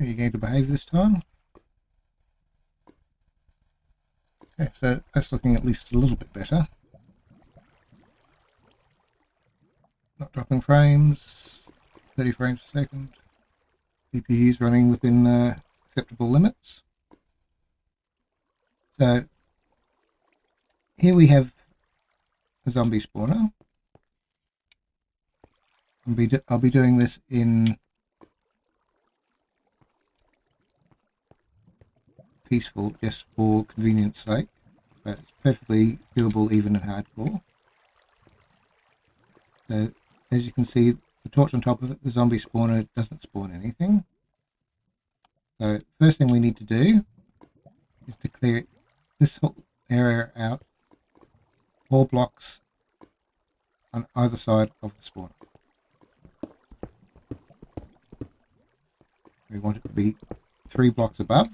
Are you going to behave this time? Okay, so that's looking at least a little bit better. Not dropping frames, 30 frames a second. CPU's running within acceptable limits. So here we have a zombie spawner. I'll be doing this in peaceful just for convenience sake, but it's perfectly doable even in hardcore. So as you can see, the torch on top of it, the zombie spawner doesn't spawn anything. So first thing we need to do is to clear this whole area out, all blocks on either side of the spawner. We want it to be 3 blocks above.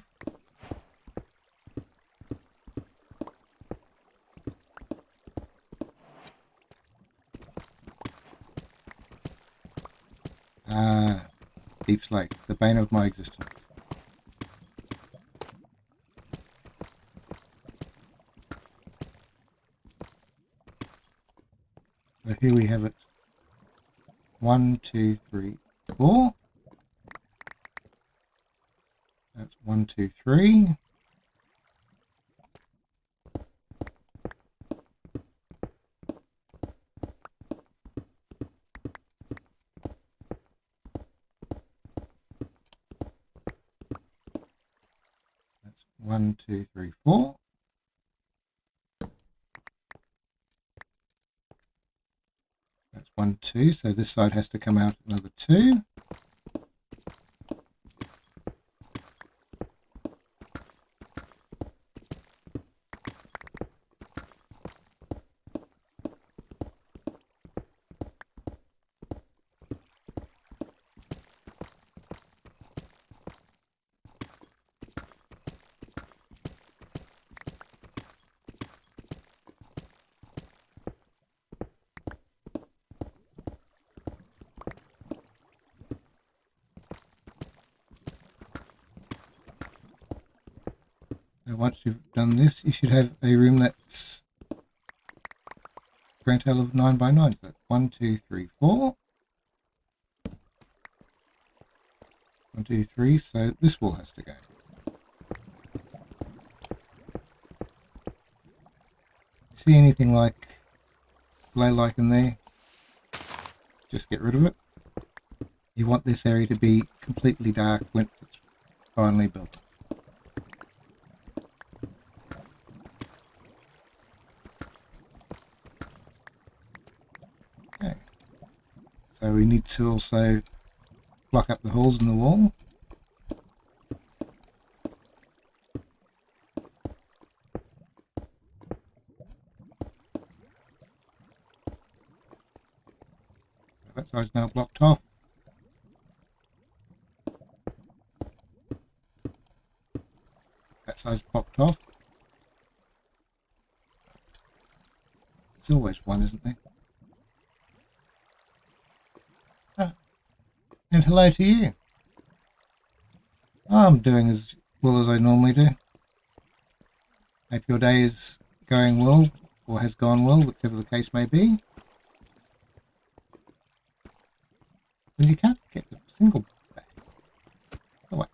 Deep Slate, the bane of my existence. So here we have it. 1, 2, 3, 4. That's 1, 2, 3. That's 1, 2, 3, 4. That's 1, 2. So this side has to come out another 2. So once you've done this, you should have a room that's grand total of 9 by 9. So that's 1, 2, 3, 4. 1, 2, 3. So this wall has to go. See anything like glow-like in there? Just get rid of it. You want this area to be completely dark when it's finally built. Okay. So we need to also block up the holes in the wall. That side's now blocked off. That side's blocked off. There's always one, isn't there? And hello to you. I'm doing as well as I normally do. Hope your day is going well, or has gone well, whichever the case may be. And you can't get a single back. Oh, wait.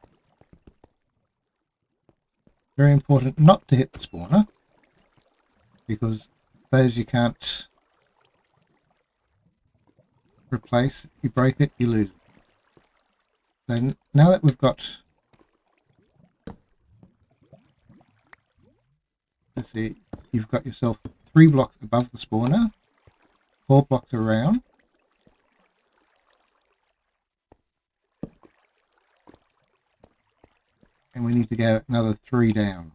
Very important not to hit the spawner, because those you can't replace. If you break it, you lose it. So now that we've got, let's see, you've got yourself 3 blocks above the spawner, 4 blocks around. And we need to go another 3 down.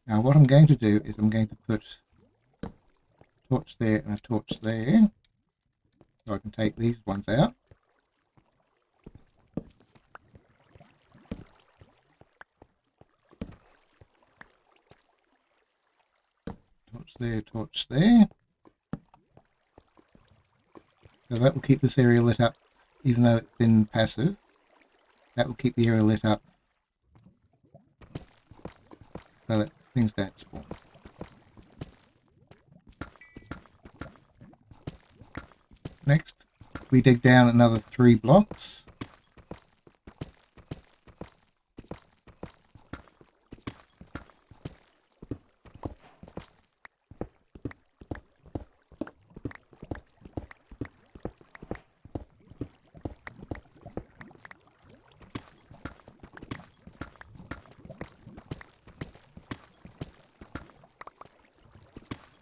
Now what I'm going to do is I'm going to put a torch there and a torch there, so I can take these ones out. Torch there. So that will keep this area lit up even though it's in passive. That will keep the area lit up so that things don't spawn. Next, we dig down another 3 blocks.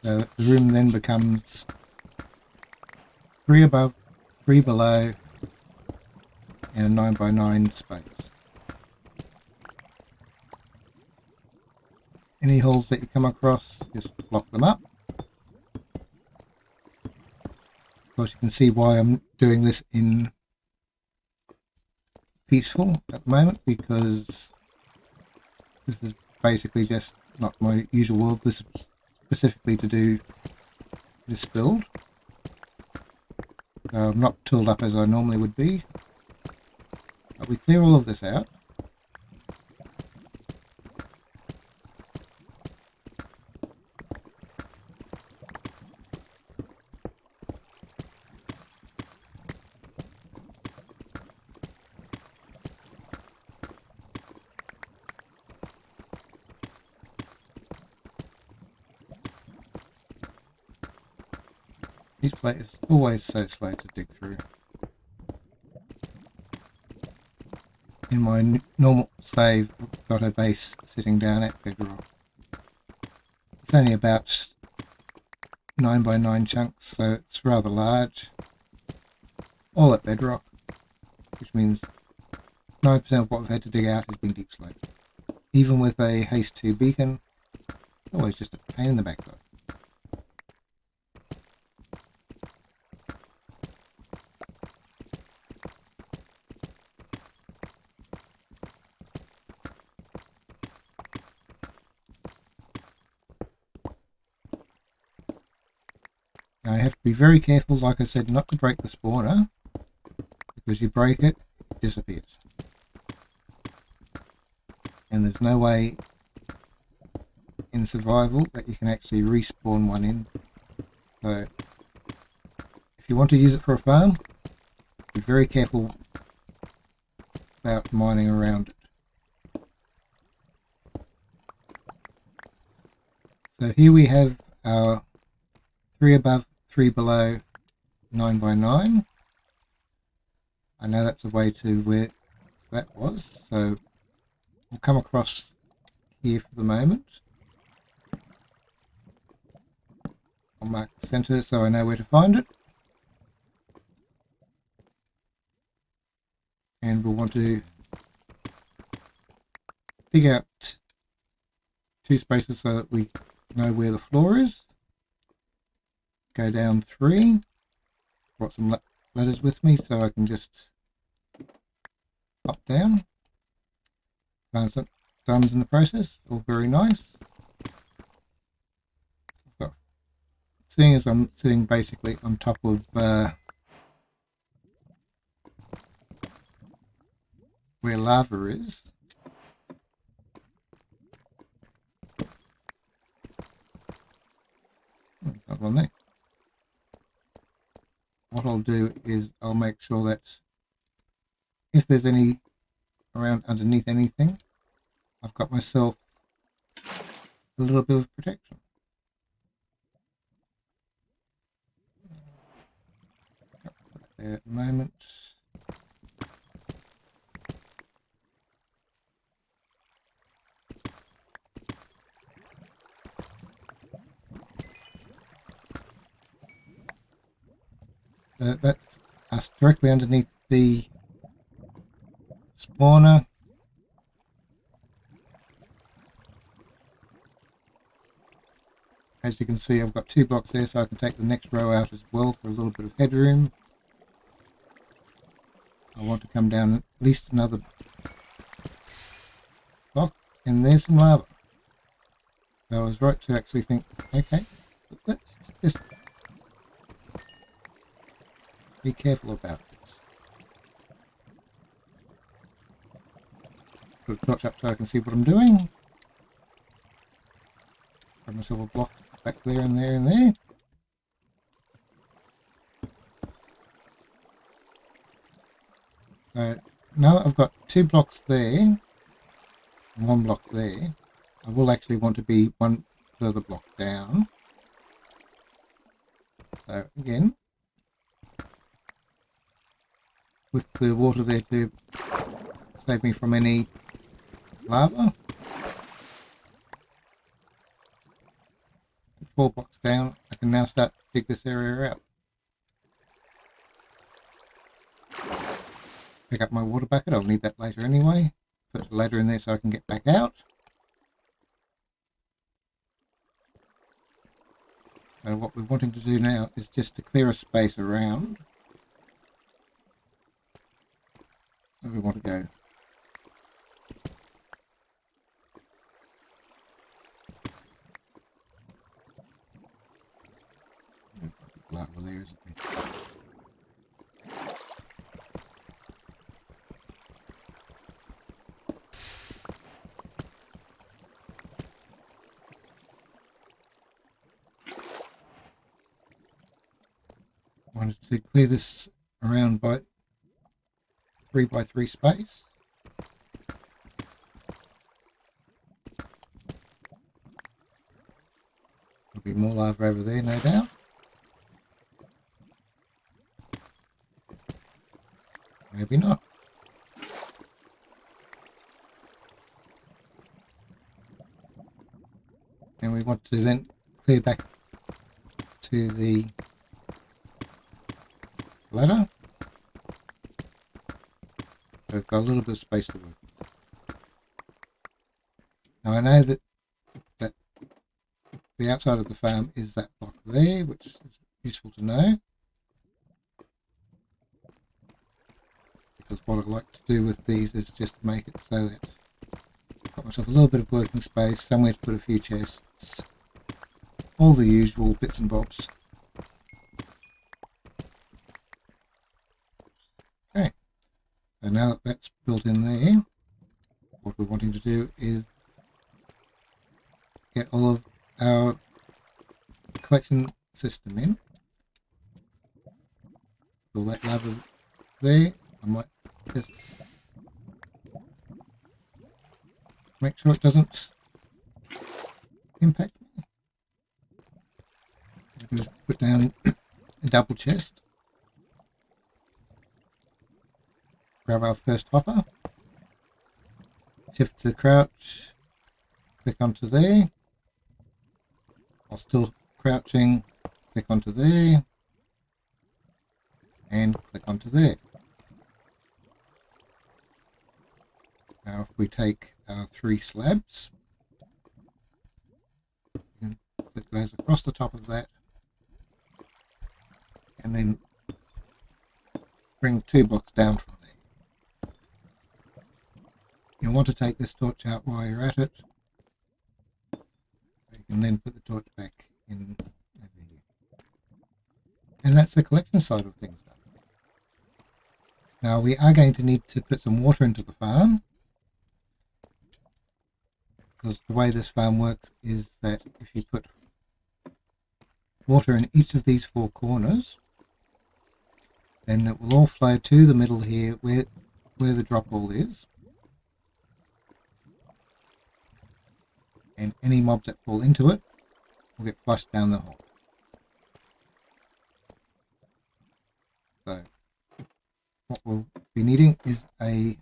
So that the room then becomes 3 above, 3 below, and a 9 by 9 space. Any holes that you come across, just block them up. Of course, you can see why I'm doing this in peaceful at the moment, because this is basically just not my usual world. This is specifically to do this build. So I'm not tooled up as I normally would be. But we clear all of this out. This plate is always so slow to dig through. In my normal save, I've got a base sitting down at bedrock. It's only about 9 by 9 chunks, so it's rather large. All at bedrock, which means 9% of what we've had to dig out has been deep slate. Even with a Haste 2 beacon, it's always just a pain in the backside. Now I have to be very careful, like I said, not to break the spawner, because you break it, it disappears. And there's no way in survival that you can actually respawn one in. So if you want to use it for a farm, be very careful about mining around it. So here we have our 3 above, 3 below, 9 by 9. I know that's a way to where that was, so we'll come across here for the moment. I'll mark the center so I know where to find it. And we'll want to dig out 2 spaces so that we know where the floor is. Go down 3. Brought some ladders with me so I can just hop down. Found some diamonds in the process, all very nice. So, seeing as I'm sitting basically on top of where lava is, it's not on there. What I'll do is I'll make sure that if there's any around underneath anything, I've got myself a little bit of protection. There at the moment. That's us directly underneath the spawner. As you can see, I've got 2 blocks there, so I can take the next row out as well for a little bit of headroom. I want to come down at least another block, and there's some lava. So I was right to actually think, okay, let's just be careful about this. Put a torch up so I can see what I'm doing. Grab myself a block back there and there and there. Now that I've got 2 blocks there and 1 block there, I will actually want to be 1 further block down. So again, with the water there to save me from any lava. 4 blocks down, I can now start to dig this area out. Pick up my water bucket, I'll need that later anyway. Put the ladder in there so I can get back out. So what we're wanting to do now is just to clear a space around where we want to go. There's lava there, isn't there? I wanted to clear this around by 3 by 3 space. There'll be more lava over there, no doubt. Maybe not. And we want to then clear back to the ladder. So we've got a little bit of space to work with. Now I know that the outside of the farm is that block there, which is useful to know. Because what I like to do with these is just make it so that I've got myself a little bit of working space, somewhere to put a few chests, all the usual bits and bobs. Okay, so now that that's built in there, what we're wanting to do is get all of our collection system in. All that lava there, I might just make sure it doesn't impact me. I can just put down a double chest. Grab our first hopper. Shift to crouch. Click onto there. While still crouching, click onto there. And click onto there. Now if we take our 3 slabs, and click those across the top of that, and then bring 2 blocks down from there. You'll want to take this torch out while you're at it. You can then put the torch back in over here. And that's the collection side of things done. Now we are going to need to put some water into the farm, because the way this farm works is that if you put water in each of these 4 corners, then it will all flow to the middle here where the drop hole is. And any mobs that fall into it will get flushed down the hole. So what we'll be needing is a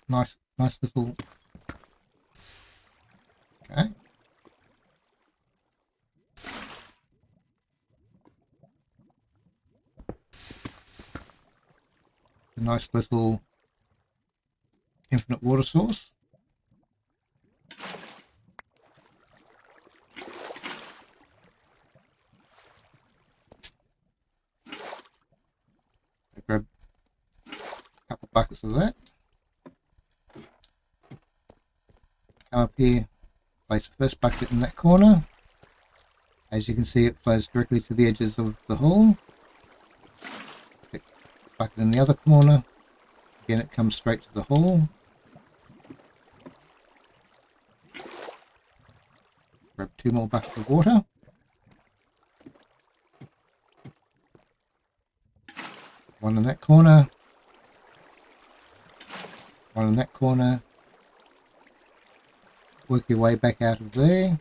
nice little, okay, a nice little infinite water source. I grab a couple of buckets of that. Come up here, place the first bucket in that corner. As you can see, it flows directly to the edges of the hole. bucket in the other corner. Again, it comes straight to the hole. Grab 2 more buckets of water. One in that corner. One in that corner. Work your way back out of there.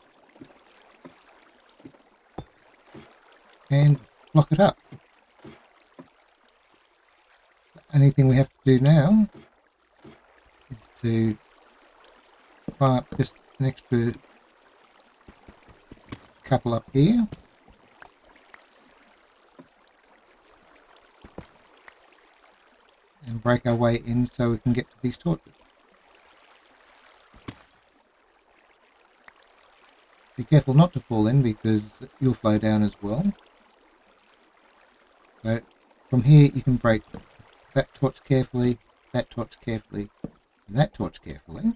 And block it up. The only thing we have to do now is to climb up just an extra couple up here. And break our way in so we can get to these torches. Be careful not to fall in because you'll flow down as well. So from here you can break that torch carefully, that torch carefully, and that torch carefully.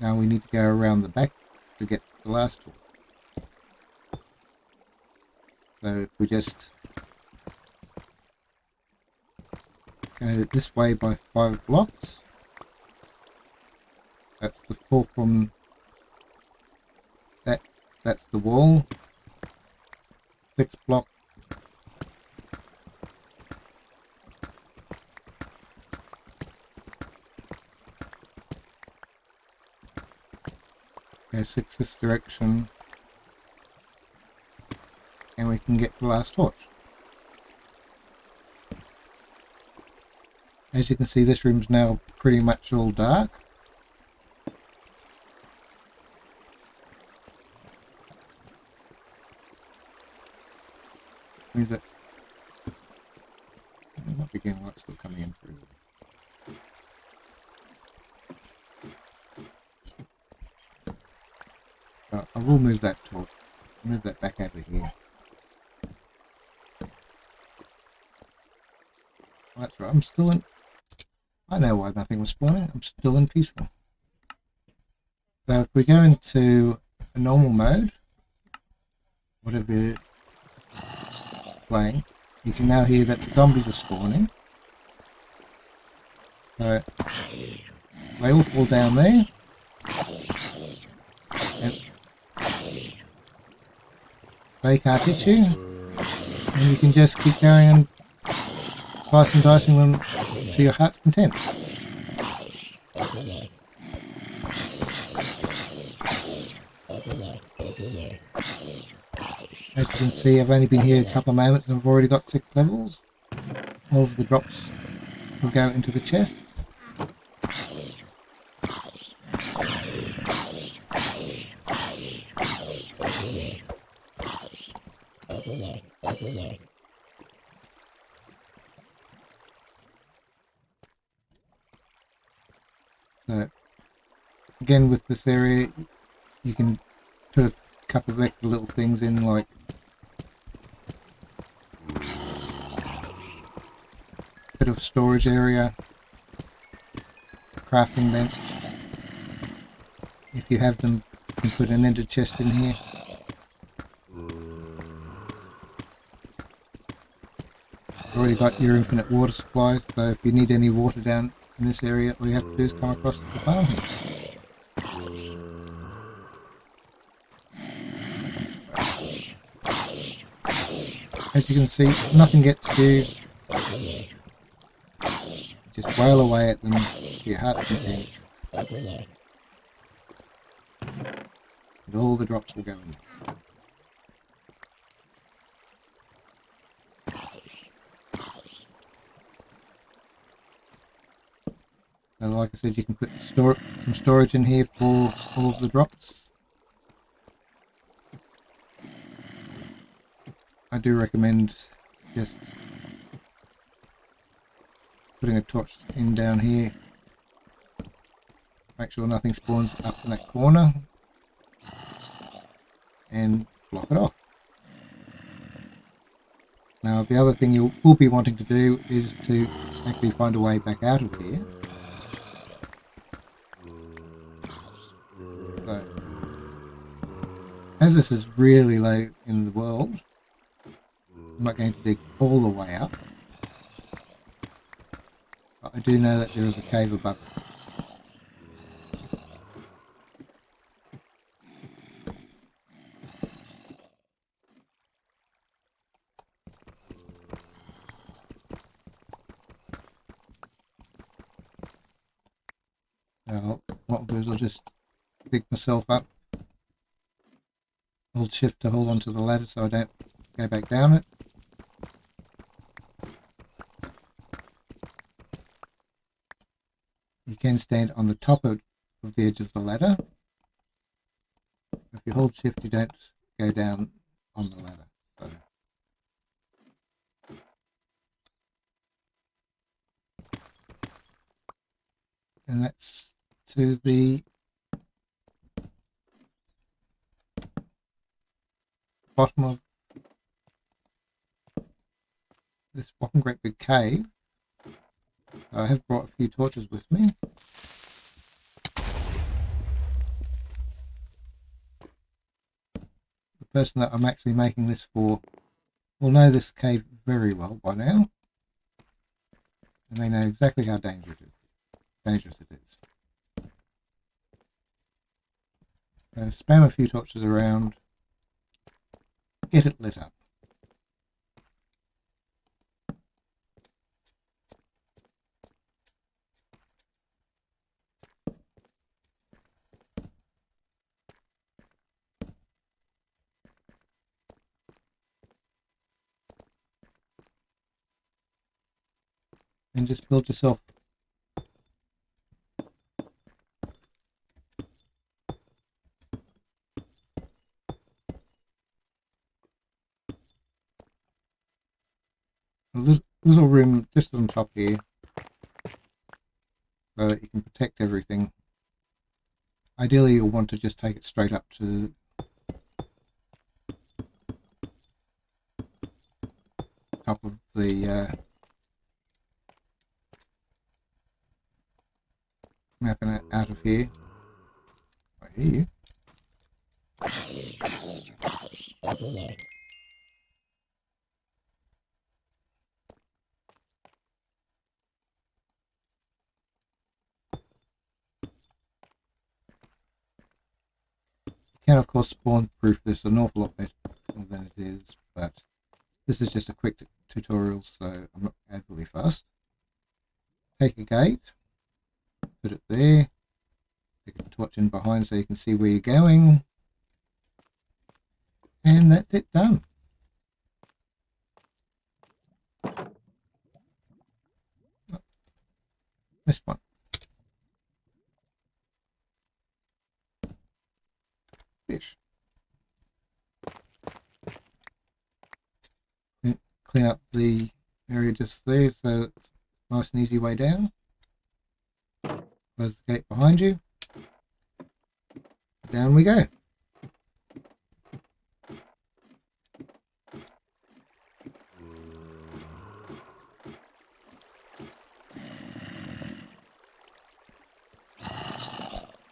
Now we need to go around the back to get to the last torch. So if we just go this way by 5 blocks, that's the fulcrum, that's the wall, 6 block, go 6 this direction, and we can get to the last torch. As you can see, this room's now pretty much all dark. Is it? It might be getting light still coming in through. I will move that torch. Move that back over here. Oh, that's right. I'm still in. I know why nothing was spawning. I'm still in peaceful. So if we go into a normal mode, whatever you're playing, you can now hear that the zombies are spawning. So they all fall down there. And they can't hit you. And you can just keep going and slice and dicing them to your heart's content. As you can see, I've only been here a couple of moments and I've already got 6 levels. All of the drops will go into the chest. So, again, with this area, you can put a couple of extra little things in, like a bit of storage area, crafting bench. If you have them, you can put an ender chest in here. Already got your infinite water supply, so if you need any water down in this area, all you have to do is come across to the farm here. As you can see, nothing gets you. Just wail away at them to your heart's content. And all the drops will go in. And like I said, you can put some storage in here for all of the drops. I do recommend just putting a torch in down here. Make sure nothing spawns up in that corner. And block it off. Now the other thing you will be wanting to do is to actually find a way back out of here. So, as this is really low in the world, I'm not going to dig all the way up, but I do know that there is a cave above it. Now, what I'll do is I'll just pick myself up, hold shift to hold onto the ladder so I don't go back down it. You can stand on the top of the edge of the ladder. If you hold shift, you don't go down on the ladder. So. And that's to the bottom of this one great big cave. I have brought a few torches with me. The person that I'm actually making this for will know this cave very well by now, and they know exactly how dangerous it is. So spam a few torches around, get it lit up. And just build yourself a little room just on top here so that you can protect everything. Ideally, you'll want to just take it straight up to top of the map and out of here. I hear you. You can of course spawn proof this an awful lot better than it is, but this is just a quick tutorial, so I'm not overly fast. Take a gate, put it there, stick a torch in behind so you can see where you're going, and that's it done. This one. Fish. Clean up the area just there so it's a nice and easy way down. Close the gate behind you. Down we go.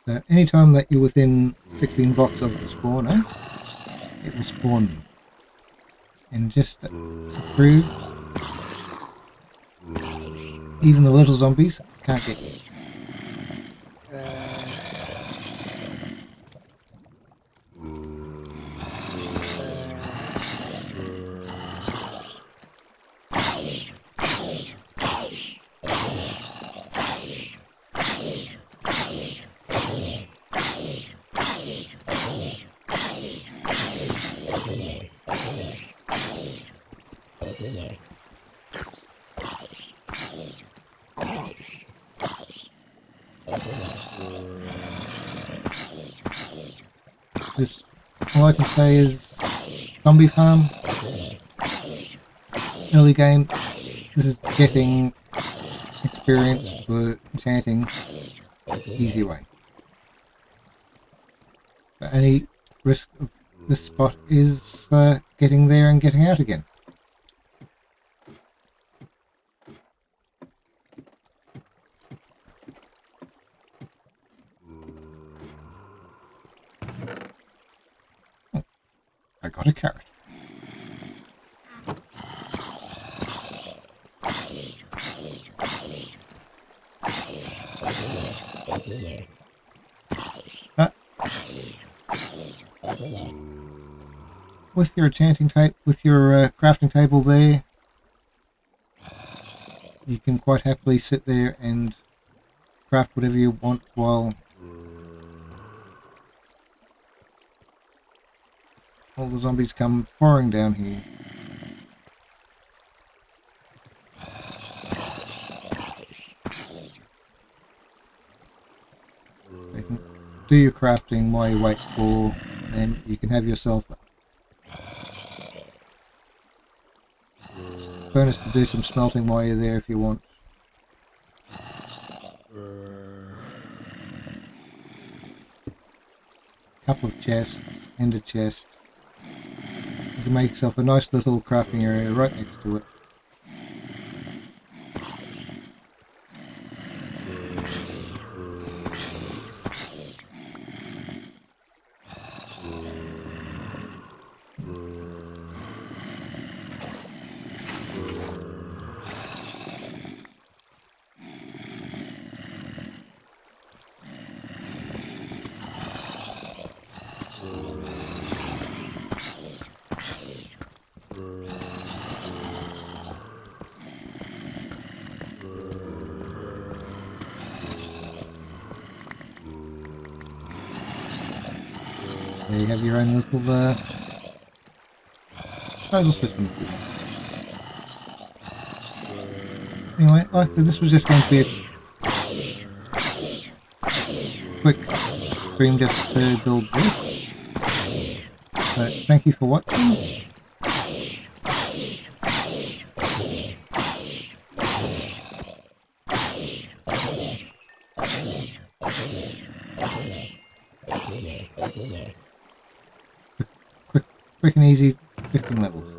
So anytime that you're within 16 blocks of the spawner, it will spawn them. And just to prove, even the little zombies can't get you. This, all I can say is Zombie Farm, early game, this is getting experience for enchanting easy way. The only risk of this spot is getting there and getting out again. I got a carrot. with your enchanting tape, with your crafting table there, you can quite happily sit there and craft whatever you want while all the zombies come pouring down here. You can do your crafting while you wait for, then you can have yourself furnace to do some smelting while you're there if you want. Couple of chests and a chest. You can make yourself a nice little crafting area right next to it. There you have your own little puzzle system. Anyway, like this was just going to be a quick stream just to build this. So thank you for watching. Quick and easy 15 levels.